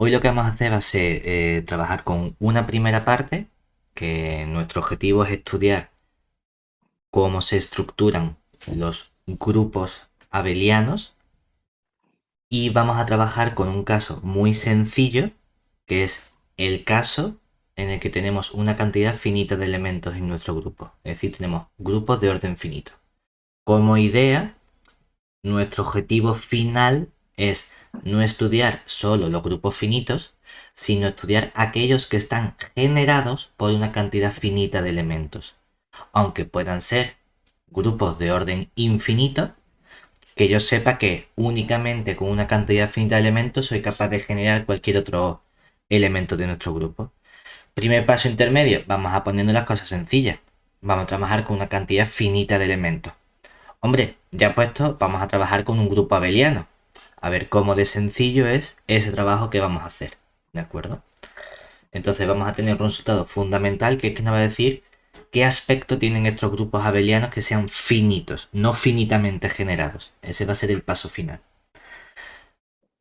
Hoy lo que vamos a hacer va a ser trabajar con una primera parte, que nuestro objetivo es estudiar cómo se estructuran los grupos abelianos y vamos a trabajar con un caso muy sencillo, que es el caso en el que tenemos una cantidad finita de elementos en nuestro grupo. Es decir, tenemos grupos de orden finito. Como idea, nuestro objetivo final es no estudiar solo los grupos finitos, sino estudiar aquellos que están generados por una cantidad finita de elementos. Aunque puedan ser grupos de orden infinito, que yo sepa que únicamente con una cantidad finita de elementos soy capaz de generar cualquier otro elemento de nuestro grupo. Primer paso intermedio, vamos a poniendo las cosas sencillas. Vamos a trabajar con una cantidad finita de elementos. Hombre, ya puesto, vamos a trabajar con un grupo abeliano. A ver cómo de sencillo es ese trabajo que vamos a hacer. ¿De acuerdo? Entonces vamos a tener un resultado fundamental que es que nos va a decir qué aspecto tienen estos grupos abelianos que sean finitos, no finitamente generados. Ese va a ser el paso final.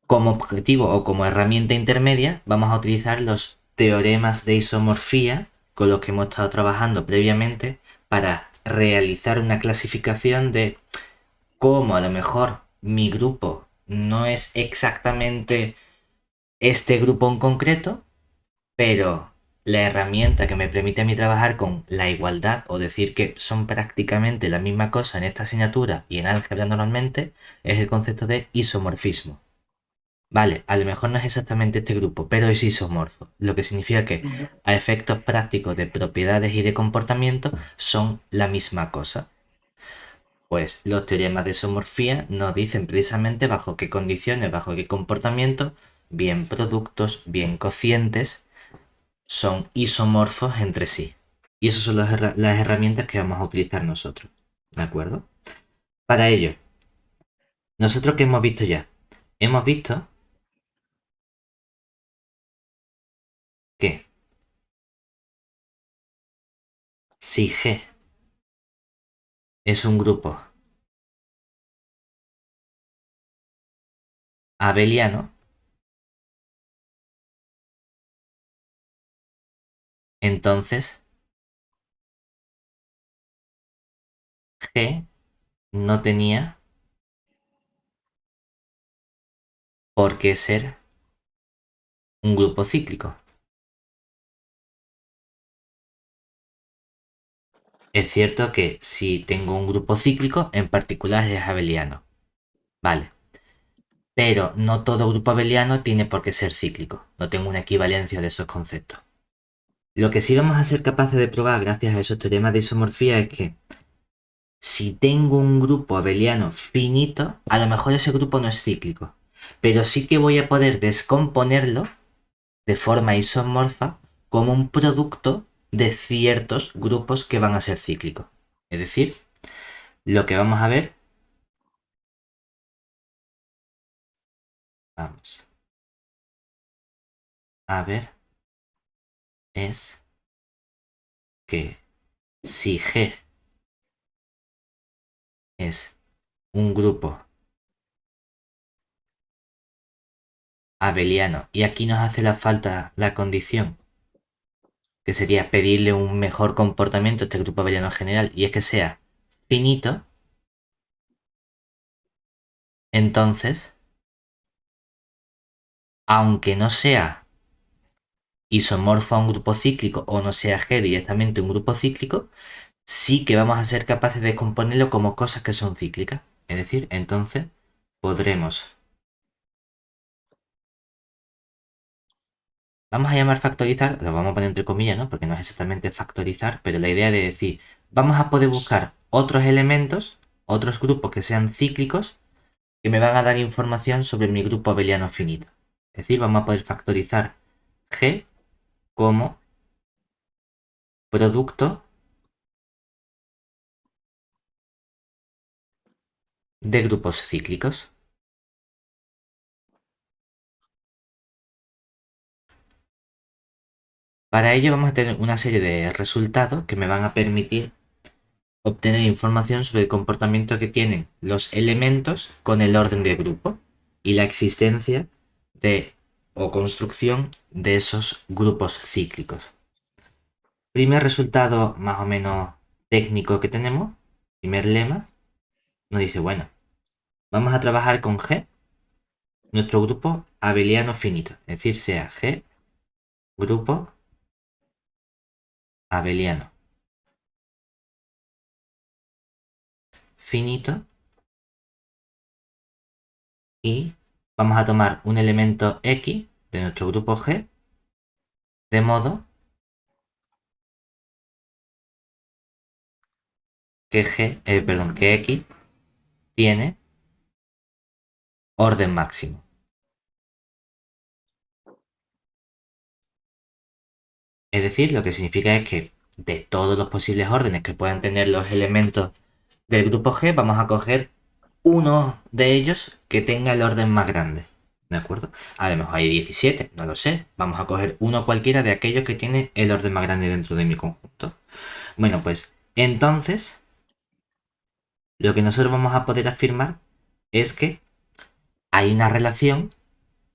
Como objetivo o como herramienta intermedia vamos a utilizar los teoremas de isomorfía con los que hemos estado trabajando previamente para realizar una clasificación de cómo a lo mejor mi grupo no es exactamente este grupo en concreto, pero la herramienta que me permite a mí trabajar con la igualdad o decir que son prácticamente la misma cosa en esta asignatura y en álgebra normalmente es el concepto de isomorfismo. Vale, a lo mejor no es exactamente este grupo, pero es isomorfo, lo que significa que a efectos prácticos de propiedades y de comportamiento son la misma cosa. Pues los teoremas de isomorfía nos dicen precisamente bajo qué condiciones, bajo qué comportamiento, bien productos, bien cocientes, son isomorfos entre sí. Y esas son las herramientas que vamos a utilizar nosotros. ¿De acuerdo? Para ello, nosotros qué hemos visto ya. Hemos visto que si G es un grupo abeliano, entonces G no tenía por qué ser un grupo cíclico. Es cierto que si tengo un grupo cíclico, en particular es abeliano. Vale. Pero no todo grupo abeliano tiene por qué ser cíclico. No tengo una equivalencia de esos conceptos. Lo que sí vamos a ser capaces de probar gracias a esos teoremas de isomorfía es que si tengo un grupo abeliano finito, a lo mejor ese grupo no es cíclico. Pero sí que voy a poder descomponerlo de forma isomorfa como un producto de ciertos grupos que van a ser cíclicos. Es decir, lo que vamos a ver, vamos a ver, es que si G es un grupo abeliano y aquí nos hace la falta la condición que sería pedirle un mejor comportamiento a este grupo abeliano en general y es que sea finito, entonces, aunque no sea isomorfo a un grupo cíclico o no sea G directamente un grupo cíclico, sí que vamos a ser capaces de componerlo como cosas que son cíclicas. Es decir, entonces podremos. Vamos a llamar factorizar, lo vamos a poner entre comillas, ¿no? Porque no es exactamente factorizar, pero la idea de decir, vamos a poder buscar otros elementos, otros grupos que sean cíclicos, que me van a dar información sobre mi grupo abeliano finito. Es decir, vamos a poder factorizar G como producto de grupos cíclicos. Para ello vamos a tener una serie de resultados que me van a permitir obtener información sobre el comportamiento que tienen los elementos con el orden del grupo y la existencia de o construcción de esos grupos cíclicos. Primer resultado más o menos técnico que tenemos, primer lema, nos dice, bueno, vamos a trabajar con G, nuestro grupo abeliano finito, es decir, sea G, grupo abeliano finito, y vamos a tomar un elemento X de nuestro grupo G, de modo que que X tiene orden máximo. Es decir, lo que significa es que de todos los posibles órdenes que puedan tener los elementos del grupo G, vamos a coger uno de ellos que tenga el orden más grande. ¿De acuerdo? A lo mejor hay 17, no lo sé. Vamos a coger uno cualquiera de aquellos que tiene el orden más grande dentro de mi conjunto. Bueno, pues entonces lo que nosotros vamos a poder afirmar es que hay una relación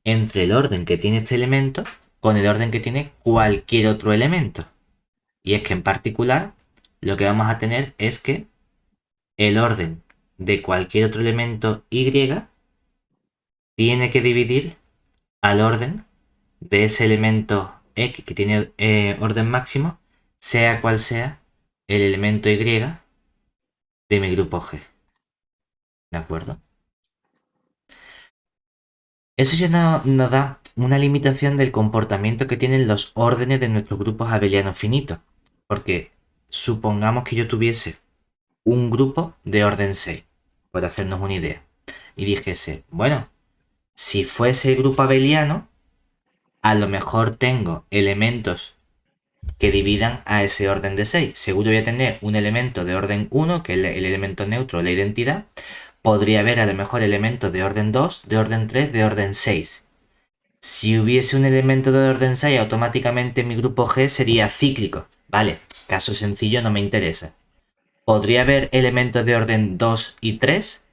entre el orden que tiene este elemento con el orden que tiene cualquier otro elemento. Y es que en particular lo que vamos a tener es que el orden de cualquier otro elemento Y tiene que dividir al orden de ese elemento X que tiene orden máximo, sea cual sea el elemento Y de mi grupo G. ¿De acuerdo? Eso ya nos da una limitación del comportamiento que tienen los órdenes de nuestros grupos abelianos finitos. Porque supongamos que yo tuviese un grupo de orden 6, por hacernos una idea, y dijese, bueno, si fuese el grupo abeliano, a lo mejor tengo elementos que dividan a ese orden de 6. Seguro voy a tener un elemento de orden 1, que es el elemento neutro, la identidad. Podría haber a lo mejor elementos de orden 2, de orden 3, de orden 6. Si hubiese un elemento de orden 6, automáticamente mi grupo G sería cíclico. Vale, caso sencillo, no me interesa. ¿Podría haber elementos de orden 2 y 3?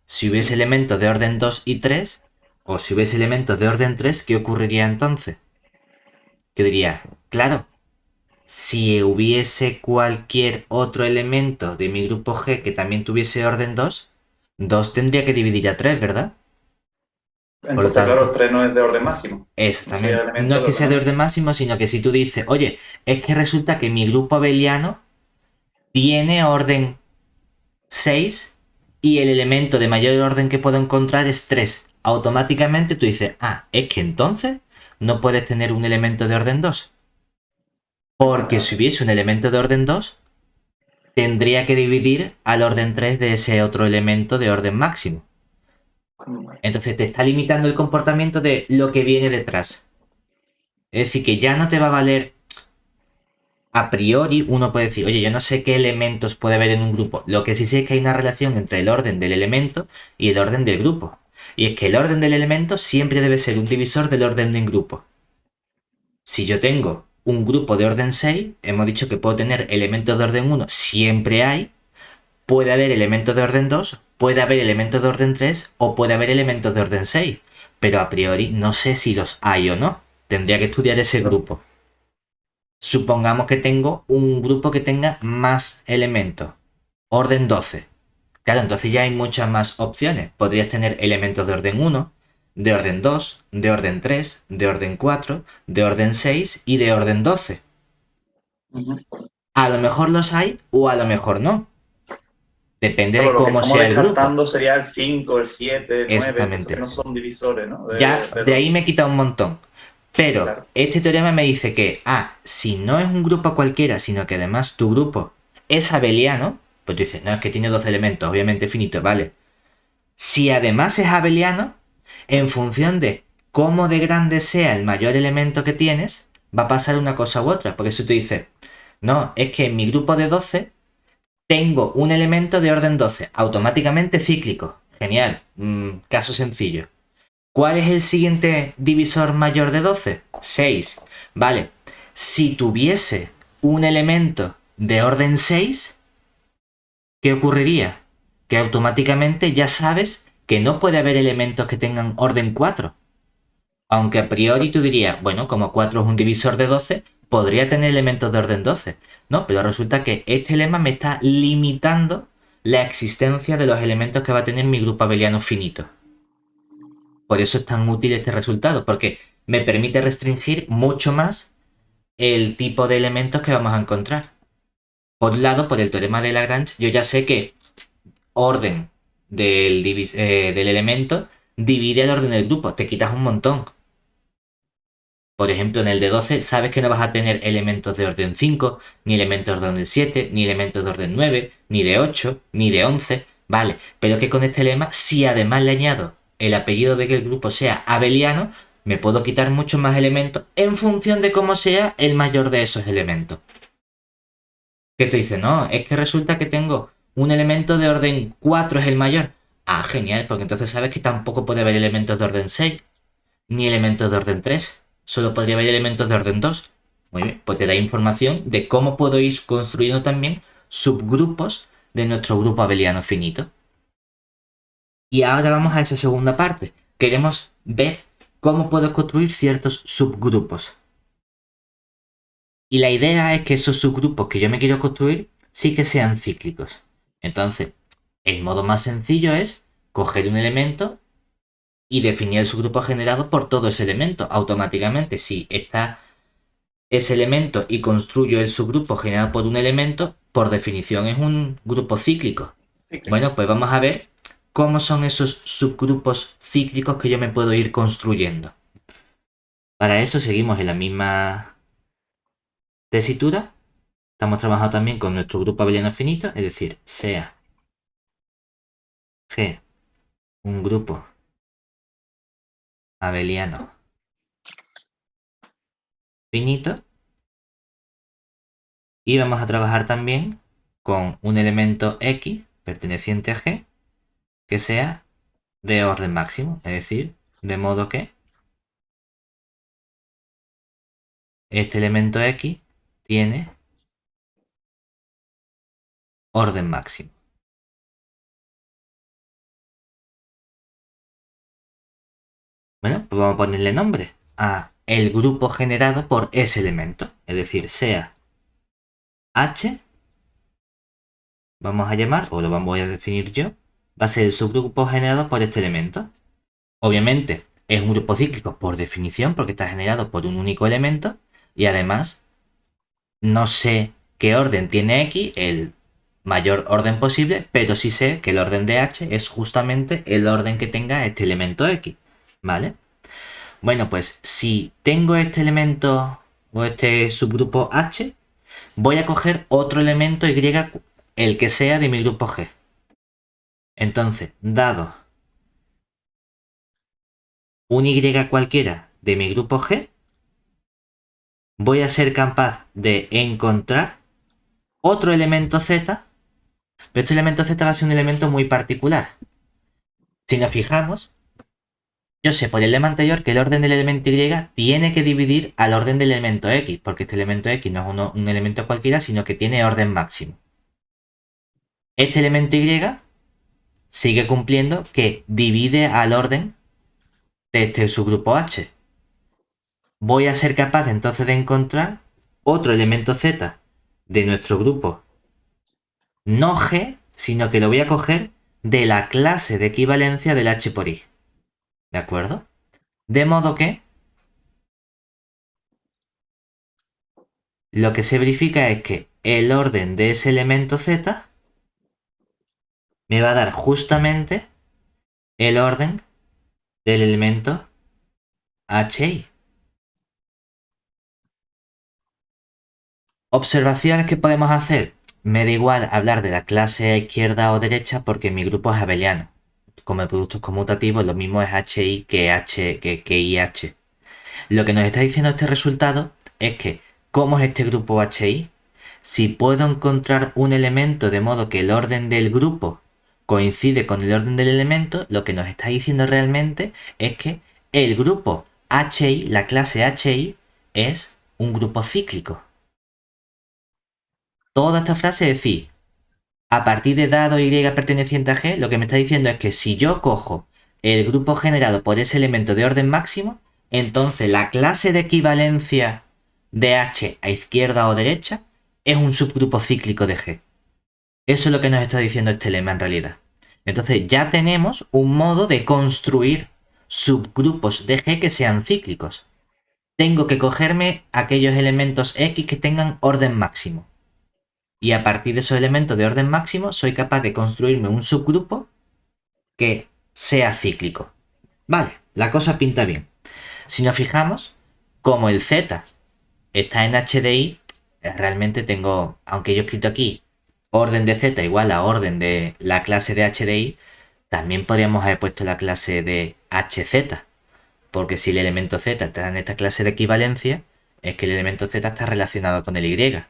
Si hubiese elementos de orden 2 y 3, o si hubiese elementos de orden 3, ¿qué ocurriría entonces? Que diría, claro, si hubiese cualquier otro elemento de mi grupo G que también tuviese orden 2, 2 tendría que dividir a 3, ¿verdad? Por lo Entonces, claro, el tanto, 3 no es de orden máximo. No sería exactamente. No elemento es de que orden sea de orden máximo. máximo, sino que si tú dices, oye, es que resulta que mi grupo abeliano tiene orden 6 y el elemento de mayor orden que puedo encontrar es 3. Automáticamente tú dices, ah, es que entonces no puedes tener un elemento de orden 2. Vale, Porque si vale. hubiese un elemento de orden 2, tendría que dividir al orden 3 de ese otro elemento de orden máximo. Entonces te está limitando el comportamiento de lo que viene detrás. Es decir, que ya no te va a valer a priori. Uno puede decir, oye, yo no sé qué elementos puede haber en un grupo. Lo que sí sé es que hay una relación entre el orden del elemento y el orden del grupo. Y es que el orden del elemento siempre debe ser un divisor del orden del grupo. Si yo tengo un grupo de orden 6, hemos dicho que puedo tener elementos de orden 1, siempre hay. Puede haber elementos de orden 2, puede haber elementos de orden 3 o puede haber elementos de orden 6. Pero a priori no sé si los hay o no. Tendría que estudiar ese grupo. Supongamos que tengo un grupo que tenga más elementos. Orden 12. Claro, entonces ya hay muchas más opciones. Podrías tener elementos de orden 1, de orden 2, de orden 3, de orden 4, de orden 6 y de orden 12. Ujú. A lo mejor los hay o a lo mejor no. Depende Claro, de lo que cómo estamos sea el grupo. descartando sería el 5, el 7, el 9, estos que Exactamente. no son divisores, ¿no? Ya Del de ahí orden. me quita un montón. Pero Claro. este teorema me dice que, si no es un grupo cualquiera, sino que además tu grupo es abeliano, pues tú dices, no, es que tiene 12 elementos, obviamente finito, vale. Si además es abeliano, en función de cómo de grande sea el mayor elemento que tienes, va a pasar una cosa u otra. Por eso tú dices, no, es que en mi grupo de 12 tengo un elemento de orden 12, automáticamente cíclico. Genial, caso sencillo. ¿Cuál es el siguiente divisor mayor de 12? 6. Vale, si tuviese un elemento de orden 6, ¿qué ocurriría? Que automáticamente ya sabes que no puede haber elementos que tengan orden 4. Aunque a priori tú dirías, bueno, como 4 es un divisor de 12, podría tener elementos de orden 12. No, pero resulta que este lema me está limitando la existencia de los elementos que va a tener mi grupo abeliano finito. Por eso es tan útil este resultado, porque me permite restringir mucho más el tipo de elementos que vamos a encontrar. Por un lado, por el teorema de Lagrange, yo ya sé que orden del elemento divide el orden del grupo. Te quitas un montón. Por ejemplo, en el de 12 sabes que no vas a tener elementos de orden 5, ni elementos de orden 7, ni elementos de orden 9, ni de 8, ni de 11. Vale, pero que con este lema, si además le añado el apellido de que el grupo sea abeliano, me puedo quitar muchos más elementos en función de cómo sea el mayor de esos elementos. Que tú dices, no, es que resulta que tengo un elemento de orden 4 es el mayor. Ah, genial, porque entonces sabes que tampoco puede haber elementos de orden 6, ni elementos de orden 3. Solo podría haber elementos de orden 2. Muy bien, pues te da información de cómo puedo ir construyendo también subgrupos de nuestro grupo abeliano finito. Y ahora vamos a esa segunda parte. Queremos ver cómo puedo construir ciertos subgrupos. Y la idea es que esos subgrupos que yo me quiero construir sí que sean cíclicos. Entonces, el modo más sencillo es coger un elemento y definir el subgrupo generado por todo ese elemento. Automáticamente, si está ese elemento y construyo el subgrupo generado por un elemento, por definición es un grupo cíclico. Bueno, pues vamos a ver cómo son esos subgrupos cíclicos que yo me puedo ir construyendo. Para eso seguimos en la misma tesitura. Estamos trabajando también con nuestro grupo abeliano finito, es decir, sea G un grupo abeliano finito. Y vamos a trabajar también con un elemento X perteneciente a G que sea de orden máximo, es decir, de modo que este elemento X tiene orden máximo. Bueno, pues vamos a ponerle nombre a el grupo generado por ese elemento, es decir, sea H, vamos a llamar, o lo voy a definir yo, va a ser el subgrupo generado por este elemento. Obviamente es un grupo cíclico por definición porque está generado por un único elemento y además no sé qué orden tiene X, el mayor orden posible, pero sí sé que el orden de H es justamente el orden que tenga este elemento X, ¿vale? Bueno, pues si tengo este elemento o este subgrupo H, voy a coger otro elemento Y, el que sea de mi grupo G. Entonces, dado un Y cualquiera de mi grupo G, voy a ser capaz de encontrar otro elemento Z, pero este elemento Z va a ser un elemento muy particular. Si nos fijamos, yo sé por el lema anterior que el orden del elemento Y tiene que dividir al orden del elemento X, porque este elemento X no es un elemento cualquiera, sino que tiene orden máximo. Este elemento Y sigue cumpliendo que divide al orden de este subgrupo H. Voy a ser capaz entonces de encontrar otro elemento Z de nuestro grupo, no G, sino que lo voy a coger de la clase de equivalencia del H por I. ¿De acuerdo? De modo que lo que se verifica es que el orden de ese elemento Z me va a dar justamente el orden del elemento HI. Observaciones que podemos hacer. Me da igual hablar de la clase izquierda o derecha porque mi grupo es abeliano. Como el productos conmutativos, lo mismo es HI que IH. Lo que nos está diciendo este resultado es que, ¿cómo es este grupo HI? Si puedo encontrar un elemento de modo que el orden del grupo coincide con el orden del elemento, lo que nos está diciendo realmente es que el grupo HI, la clase HI, es un grupo cíclico. Toda esta frase es decir, a partir de dado Y perteneciente a G, lo que me está diciendo es que si yo cojo el grupo generado por ese elemento de orden máximo, entonces la clase de equivalencia de H a izquierda o derecha es un subgrupo cíclico de G. Eso es lo que nos está diciendo este lema en realidad. Entonces ya tenemos un modo de construir subgrupos de G que sean cíclicos. Tengo que cogerme aquellos elementos X que tengan orden máximo. Y a partir de esos elementos de orden máximo soy capaz de construirme un subgrupo que sea cíclico. Vale, la cosa pinta bien. Si nos fijamos, como el Z está en HDI, realmente tengo, aunque yo he escrito aquí orden de Z igual a orden de la clase de HDI, también podríamos haber puesto la clase de HZ, porque si el elemento Z está en esta clase de equivalencia, es que el elemento Z está relacionado con el Y.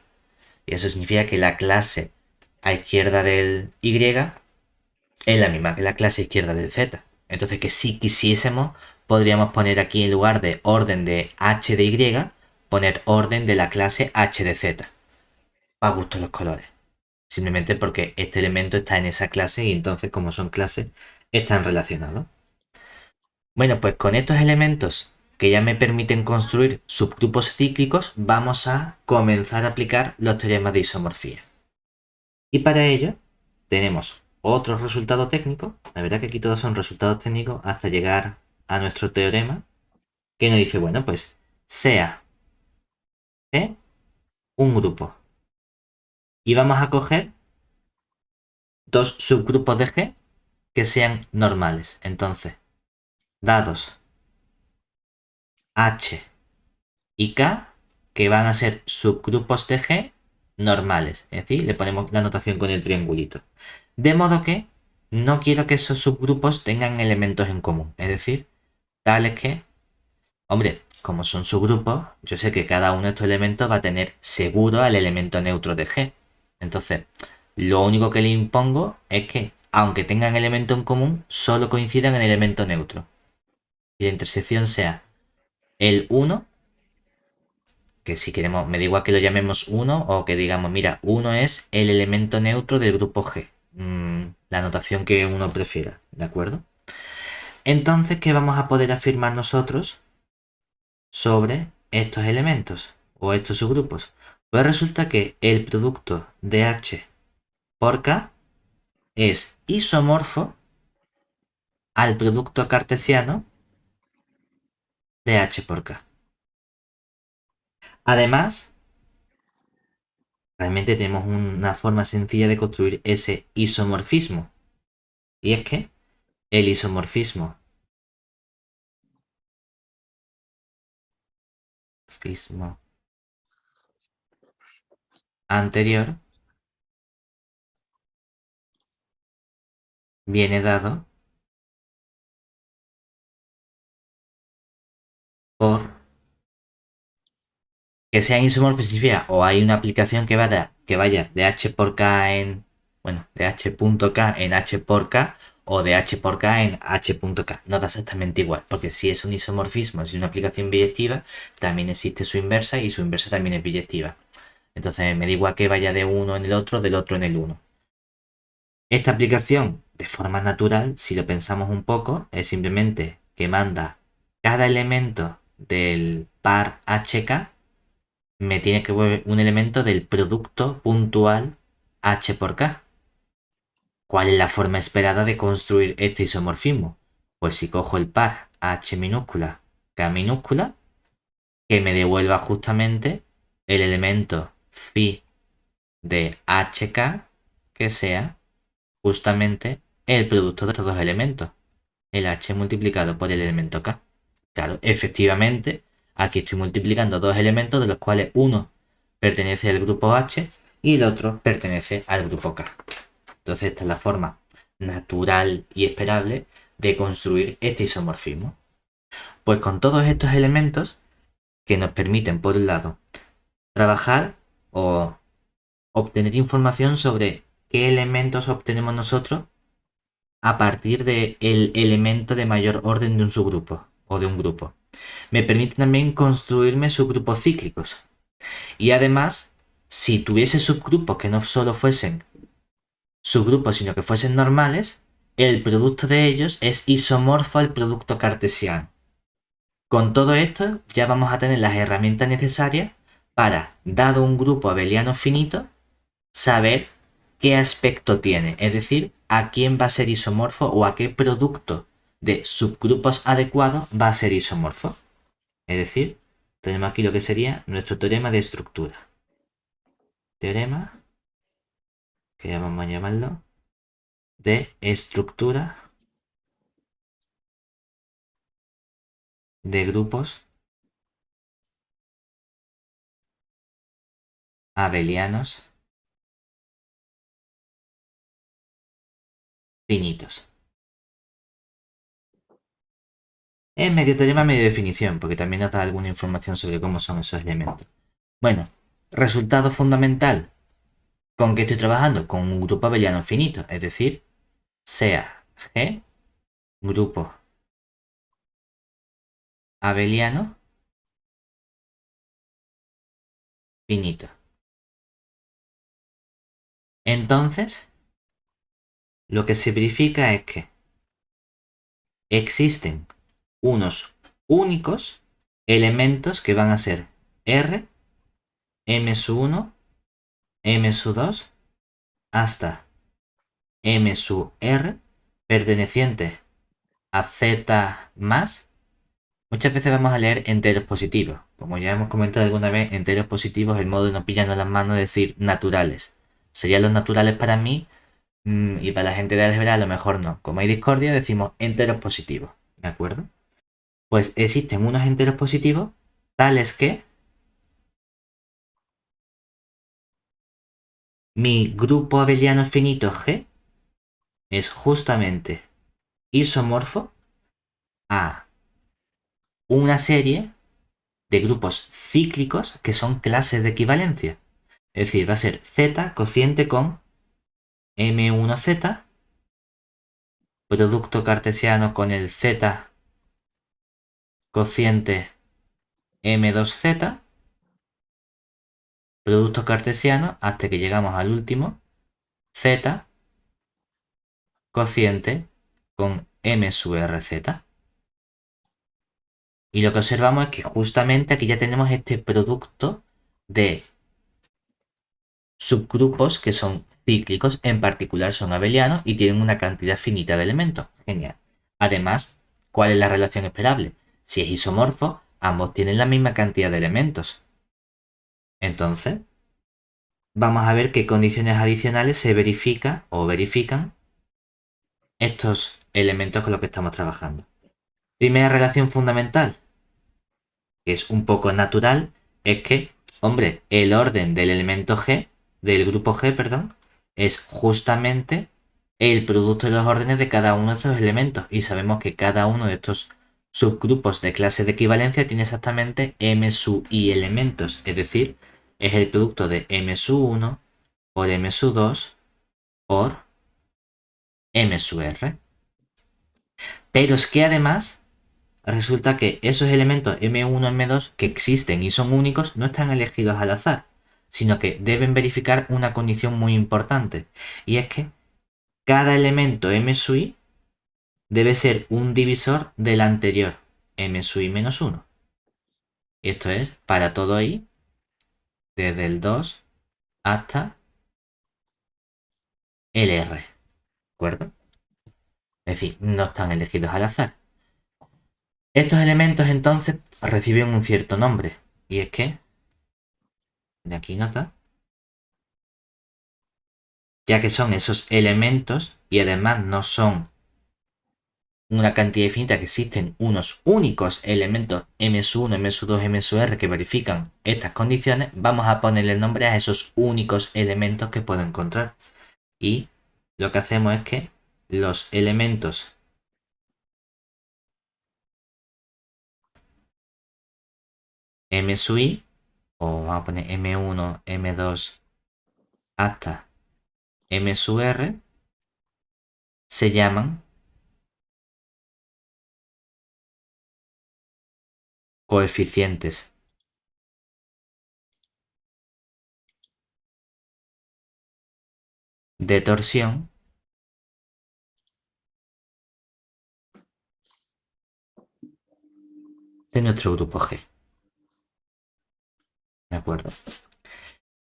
Y eso significa que la clase a izquierda del Y es la misma que la clase izquierda del Z. Entonces que si quisiésemos, podríamos poner aquí en lugar de orden de H de Y, poner orden de la clase H de Z. A gusto los colores. Simplemente porque este elemento está en esa clase y entonces como son clases, están relacionados. Bueno, pues con estos elementos que ya me permiten construir subgrupos cíclicos, vamos a comenzar a aplicar los teoremas de isomorfía. Y para ello tenemos otro resultado técnico. La verdad que aquí todos son resultados técnicos hasta llegar a nuestro teorema, que nos dice, bueno, pues sea C un grupo. Y vamos a coger dos subgrupos de G que sean normales. Entonces, dados H y K, que van a ser subgrupos de G normales. Es decir, le ponemos la notación con el triangulito. De modo que no quiero que esos subgrupos tengan elementos en común. Es decir, tales que, hombre, como son subgrupos, yo sé que cada uno de estos elementos va a tener seguro al elemento neutro de G. Entonces, lo único que le impongo es que, aunque tengan elemento en común, solo coincidan en el elemento neutro. Y la intersección sea el 1, que si queremos, me da igual que lo llamemos 1 o que digamos, mira, 1 es el elemento neutro del grupo G. La notación que uno prefiera, ¿de acuerdo? Entonces, ¿qué vamos a poder afirmar nosotros sobre estos elementos o estos subgrupos? Pues resulta que el producto de H por K es isomorfo al producto cartesiano de H por K. Además, realmente tenemos una forma sencilla de construir ese isomorfismo. Y es que el isomorfismo anterior viene dado por que sean isomorfos significa o hay una aplicación que vaya de H por K en, bueno, de H.K en H por K o de H por K en H.K. No da exactamente igual, porque si es un isomorfismo, si es una aplicación biyectiva, también existe su inversa y su inversa también es biyectiva. Entonces me da igual que vaya de uno en el otro, del otro en el uno. Esta aplicación, de forma natural, si lo pensamos un poco, es simplemente que manda cada elemento del par HK, me tiene que volver un elemento del producto puntual H por K. ¿Cuál es la forma esperada de construir este isomorfismo? Pues si cojo el par H minúscula, K minúscula, que me devuelva justamente el elemento phi de HK que sea justamente el producto de estos dos elementos, el H multiplicado por el elemento K. Claro, efectivamente, aquí estoy multiplicando dos elementos de los cuales uno pertenece al grupo H y el otro pertenece al grupo K. Entonces esta es la forma natural y esperable de construir este isomorfismo. Pues con todos estos elementos que nos permiten, por un lado, trabajar o obtener información sobre qué elementos obtenemos nosotros a partir del elemento de mayor orden de un subgrupo o de un grupo. Me permite también construirme subgrupos cíclicos. Y además, si tuviese subgrupos que no solo fuesen subgrupos, sino que fuesen normales, el producto de ellos es isomorfo al producto cartesiano. Con todo esto ya vamos a tener las herramientas necesarias para, dado un grupo abeliano finito, saber qué aspecto tiene, es decir, a quién va a ser isomorfo o a qué producto de subgrupos adecuados va a ser isomorfo. Es decir, tenemos aquí lo que sería nuestro teorema de estructura. Teorema, que ya vamos a llamarlo, de estructura de grupos abelianos finitos. Es medio teorema, medio definición, porque también nos da alguna información sobre cómo son esos elementos. Bueno, resultado fundamental. ¿Con qué estoy trabajando? Con un grupo abeliano finito, es decir, sea G, grupo abeliano finito. Entonces, lo que se verifica es que existen unos únicos elementos que van a ser R, M1, M2, hasta M pertenecientes a Z más. Muchas veces vamos a leer enteros positivos. Como ya hemos comentado alguna vez, enteros positivos, el modo de no pillarnos las manos, es decir, naturales. Serían los naturales para mí, y para la gente de álgebra a lo mejor no. Como hay discordia, decimos enteros positivos. ¿De acuerdo? Pues existen unos enteros positivos tales que mi grupo abeliano finito G es justamente isomorfo a una serie de grupos cíclicos que son clases de equivalencia. Es decir, va a ser Z cociente con M1Z, producto cartesiano con el Z cociente M2Z, producto cartesiano hasta que llegamos al último, Z cociente con M sub RZ. Y lo que observamos es que justamente aquí ya tenemos este producto de subgrupos que son cíclicos, en particular son abelianos y tienen una cantidad finita de elementos. Genial. Además, ¿cuál es la relación esperable? Si es isomorfo, ambos tienen la misma cantidad de elementos. Entonces, vamos a ver qué condiciones adicionales se verifican estos elementos con los que estamos trabajando. Primera relación fundamental, que es un poco natural, es que, hombre, el orden del elemento G, del grupo G, perdón, es justamente el producto de los órdenes de cada uno de estos elementos. Y sabemos que cada uno de estos subgrupos de clase de equivalencia tiene exactamente m sub i elementos. Es decir, es el producto de m sub 1 por m sub 2 por m sub r. Pero es que además resulta que esos elementos M1 y M2 que existen y son únicos no están elegidos al azar, sino que deben verificar una condición muy importante, y es que cada elemento M sub i debe ser un divisor del anterior, M sub i menos 1. Esto es para todo i, desde el 2 hasta el R, ¿de acuerdo? Es decir, no están elegidos al azar. Estos elementos entonces reciben un cierto nombre, y es que, de aquí nota, ya que son esos elementos y además no son una cantidad infinita, que existen unos únicos elementos M1, M2, M2R que verifican estas condiciones, vamos a ponerle el nombre a esos únicos elementos que puedo encontrar. Y lo que hacemos es que los elementos M sub i, o vamos a poner M1, M2 hasta M sub R, se llaman coeficientes de torsión de nuestro grupo G. ¿De acuerdo?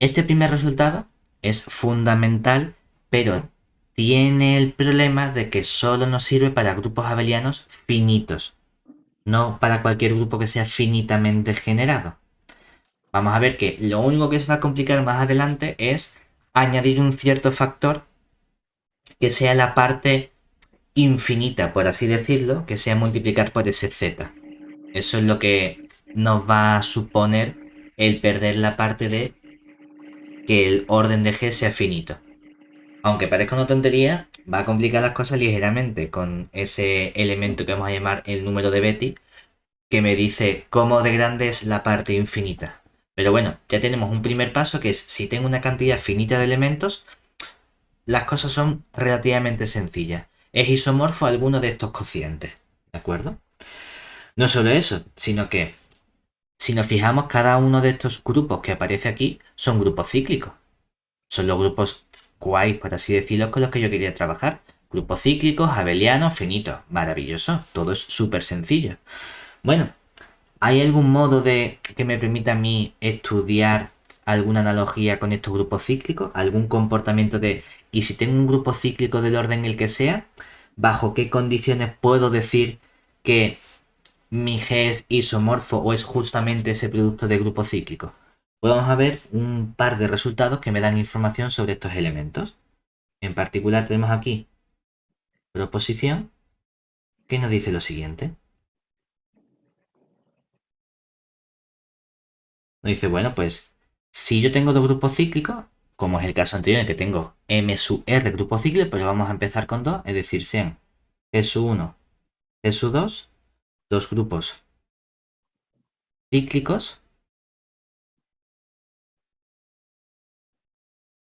Este primer resultado es fundamental, pero tiene el problema de que solo nos sirve para grupos abelianos finitos, no para cualquier grupo que sea finitamente generado. Vamos a ver que lo único que se va a complicar más adelante es añadir un cierto factor que sea la parte infinita, por así decirlo, que sea multiplicar por ese z. Eso es lo que nos va a suponer el perder la parte de que el orden de G sea finito. Aunque parezca una tontería, va a complicar las cosas ligeramente con ese elemento que vamos a llamar el número de Betti, que me dice cómo de grande es la parte infinita. Pero bueno, ya tenemos un primer paso que es si tengo una cantidad finita de elementos, las cosas son relativamente sencillas. Es isomorfo a alguno de estos cocientes. ¿De acuerdo? No solo eso, sino que si nos fijamos, cada uno de estos grupos que aparece aquí son grupos cíclicos. Son los grupos guays, por así decirlo, con los que yo quería trabajar. Grupos cíclicos, abelianos, finitos. Maravilloso. Todo es súper sencillo. Bueno, ¿hay algún modo de que me permita a mí estudiar alguna analogía con estos grupos cíclicos? ¿Algún comportamiento de... Y si tengo un grupo cíclico del orden en el que sea, ¿bajo qué condiciones puedo decir que mi G es isomorfo o es justamente ese producto de grupo cíclico? Pues vamos a ver un par de resultados que me dan información sobre estos elementos. En particular tenemos aquí proposición que nos dice lo siguiente. Nos dice, bueno, pues si yo tengo dos grupos cíclicos, como es el caso anterior en que tengo M sub R grupos cíclicos, pues vamos a empezar con dos, es decir, sean G sub 1, G sub 2, dos grupos cíclicos,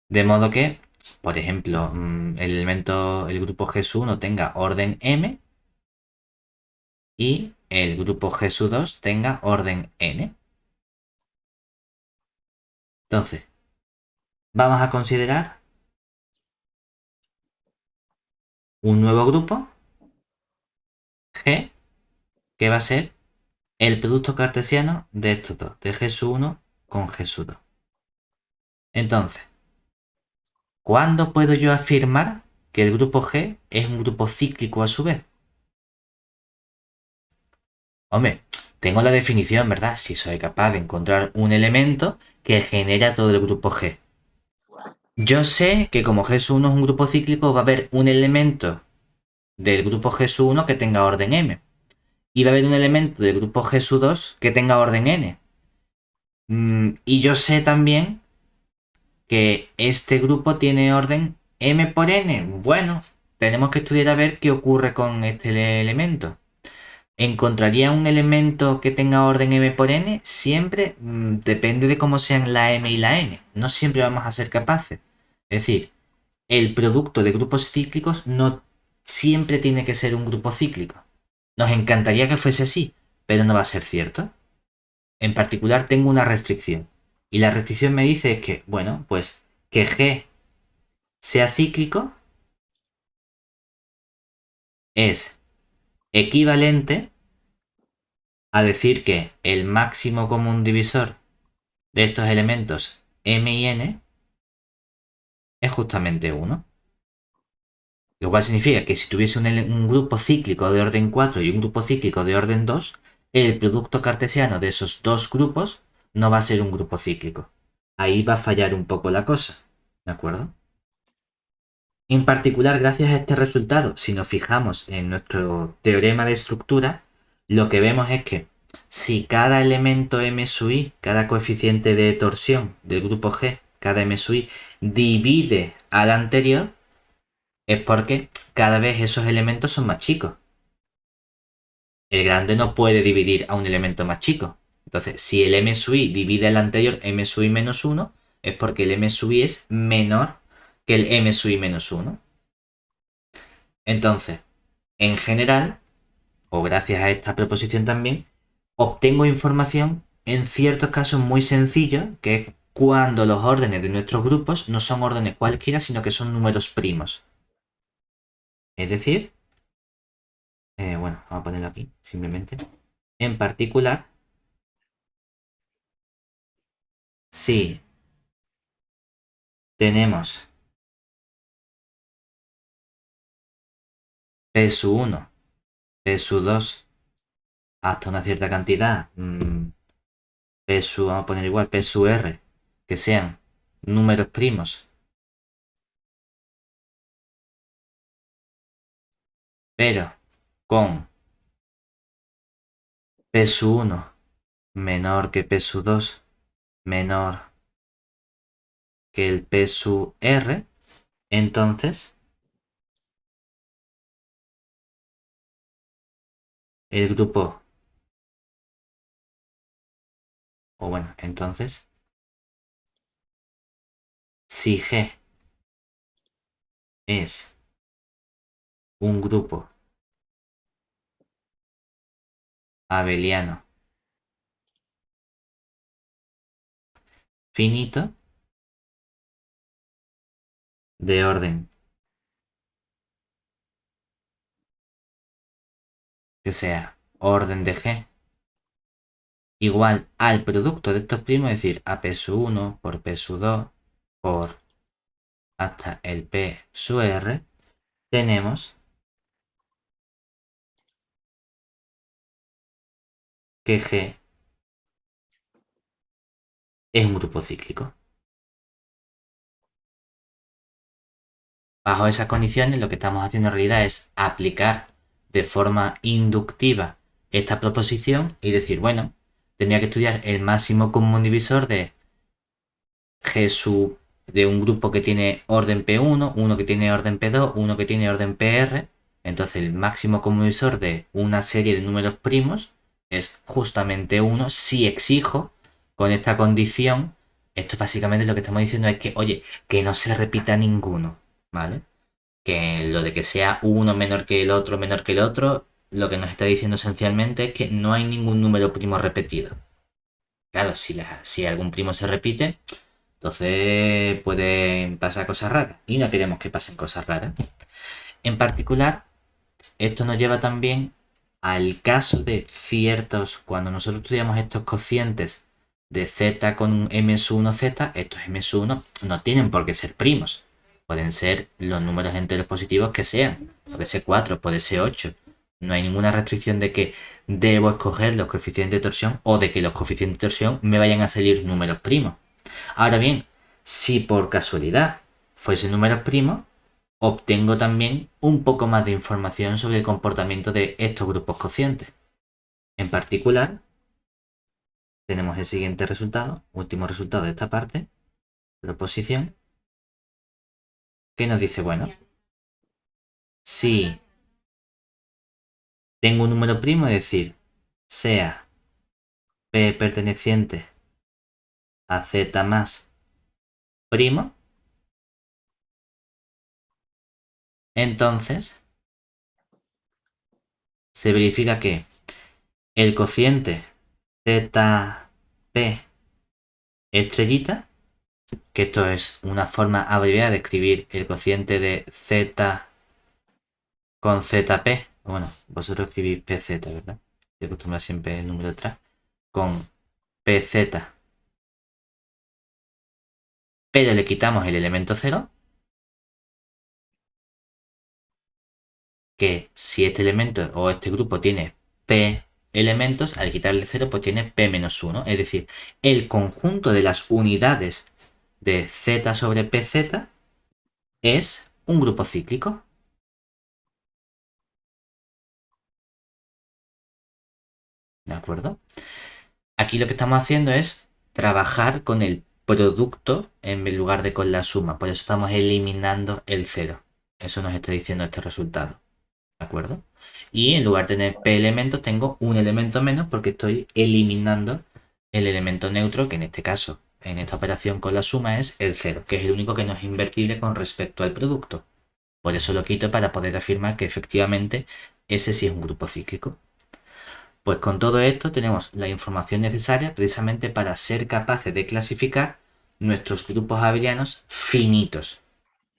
de modo que, por ejemplo, el grupo G sub 1 tenga orden M y el grupo G sub 2 tenga orden N. Entonces, vamos a considerar un nuevo grupo G que va a ser el producto cartesiano de estos dos, de G sub 1 con G sub 2. Entonces, ¿cuándo puedo yo afirmar que el grupo G es un grupo cíclico a su vez? Hombre, tengo la definición, ¿verdad? Si soy capaz de encontrar un elemento que genera todo el grupo G. Yo sé que como G sub 1 es un grupo cíclico, va a haber un elemento del grupo G sub 1 que tenga orden M. Y va a haber un elemento del grupo G sub 2 que tenga orden N. Y yo sé también que este grupo tiene orden M por N. Bueno, tenemos que estudiar a ver qué ocurre con este elemento. ¿Encontraría un elemento que tenga orden M por N? Siempre depende de cómo sean la M y la N. No siempre vamos a ser capaces. Es decir, el producto de grupos cíclicos no siempre tiene que ser un grupo cíclico. Nos encantaría que fuese así, pero no va a ser cierto. En particular tengo una restricción. Y la restricción me dice que, bueno, pues que G sea cíclico es equivalente a decir que el máximo común divisor de estos elementos M y N es justamente 1. Lo cual significa que si tuviese un grupo cíclico de orden 4 y un grupo cíclico de orden 2, el producto cartesiano de esos dos grupos no va a ser un grupo cíclico. Ahí va a fallar un poco la cosa. ¿De acuerdo? En particular, gracias a este resultado, si nos fijamos en nuestro teorema de estructura, lo que vemos es que si cada elemento M sub i, cada coeficiente de torsión del grupo G, cada M sub i, divide al anterior, es porque cada vez esos elementos son más chicos. El grande no puede dividir a un elemento más chico. Entonces, si el M sub i divide al anterior M sub i menos 1, es porque el M sub i es menor que el M sub i menos 1. Entonces, en general, o gracias a esta proposición también, obtengo información en ciertos casos muy sencillos, que es cuando los órdenes de nuestros grupos no son órdenes cualquiera, sino que son números primos. Es decir, bueno, vamos a ponerlo aquí, simplemente. En particular, si tenemos P sub 1, P sub 2, hasta una cierta cantidad, P sub, vamos a poner igual, P sub R, que sean números primos, pero con P sub 1 menor que P sub 2, menor que el P sub R, entonces el grupo, o bueno, entonces, si G es un grupo abeliano finito de orden que sea orden de G igual al producto de estos primos, es decir, a P sub 1 por P sub 2 por hasta el P sub R, tenemos que G es un grupo cíclico. Bajo esas condiciones, lo que estamos haciendo en realidad es aplicar de forma inductiva esta proposición y decir, bueno, tendría que estudiar el máximo común divisor de G sub de un grupo que tiene orden P1, uno que tiene orden P2, uno que tiene orden PR. Entonces el máximo común divisor de una serie de números primos es justamente 1 si exijo con esta condición. Esto básicamente lo que estamos diciendo es que, oye, que no se repita ninguno, ¿vale? Que lo de que sea uno menor que el otro, lo que nos está diciendo esencialmente es que no hay ningún número primo repetido. Claro, si algún primo se repite, entonces pueden pasar cosas raras y no queremos que pasen cosas raras. En particular, esto nos lleva también al caso de ciertos, cuando nosotros estudiamos estos cocientes de z con un m1z, estos m1 no tienen por qué ser primos. Pueden ser los números enteros positivos que sean. Puede ser 4, puede ser 8. No hay ninguna restricción de que debo escoger los coeficientes de torsión o de que los coeficientes de torsión me vayan a salir números primos. Ahora bien, si por casualidad fuese números primos, obtengo también un poco más de información sobre el comportamiento de estos grupos cocientes. En particular, tenemos el siguiente resultado, último resultado de esta parte, proposición, que nos dice, bueno, si tengo un número primo, es decir, sea P perteneciente a Z más primo, entonces se verifica que el cociente ZP estrellita, que esto es una forma abreviada de escribir el cociente de Z con ZP, bueno, vosotros escribís PZ, ¿verdad? Yo acostumbro siempre el número detrás, con PZ, pero le quitamos el elemento 0, que si este elemento o este grupo tiene P elementos, al quitarle 0, pues tiene P-1, es decir, el conjunto de las unidades de Z sobre PZ es un grupo cíclico. ¿De acuerdo? Aquí lo que estamos haciendo es trabajar con el producto en lugar de con la suma. Por eso estamos eliminando el 0. Eso nos está diciendo este resultado. ¿De acuerdo? Y en lugar de tener P elementos, tengo un elemento menos porque estoy eliminando el elemento neutro, que en este caso, en esta operación con la suma, es el 0, que es el único que no es invertible con respecto al producto. Por eso lo quito para poder afirmar que efectivamente ese sí es un grupo cíclico. Pues con todo esto tenemos la información necesaria precisamente para ser capaces de clasificar nuestros grupos abelianos finitos.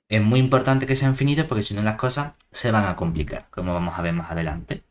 Es muy importante que sean finitos porque si no las cosas se van a complicar, como vamos a ver más adelante.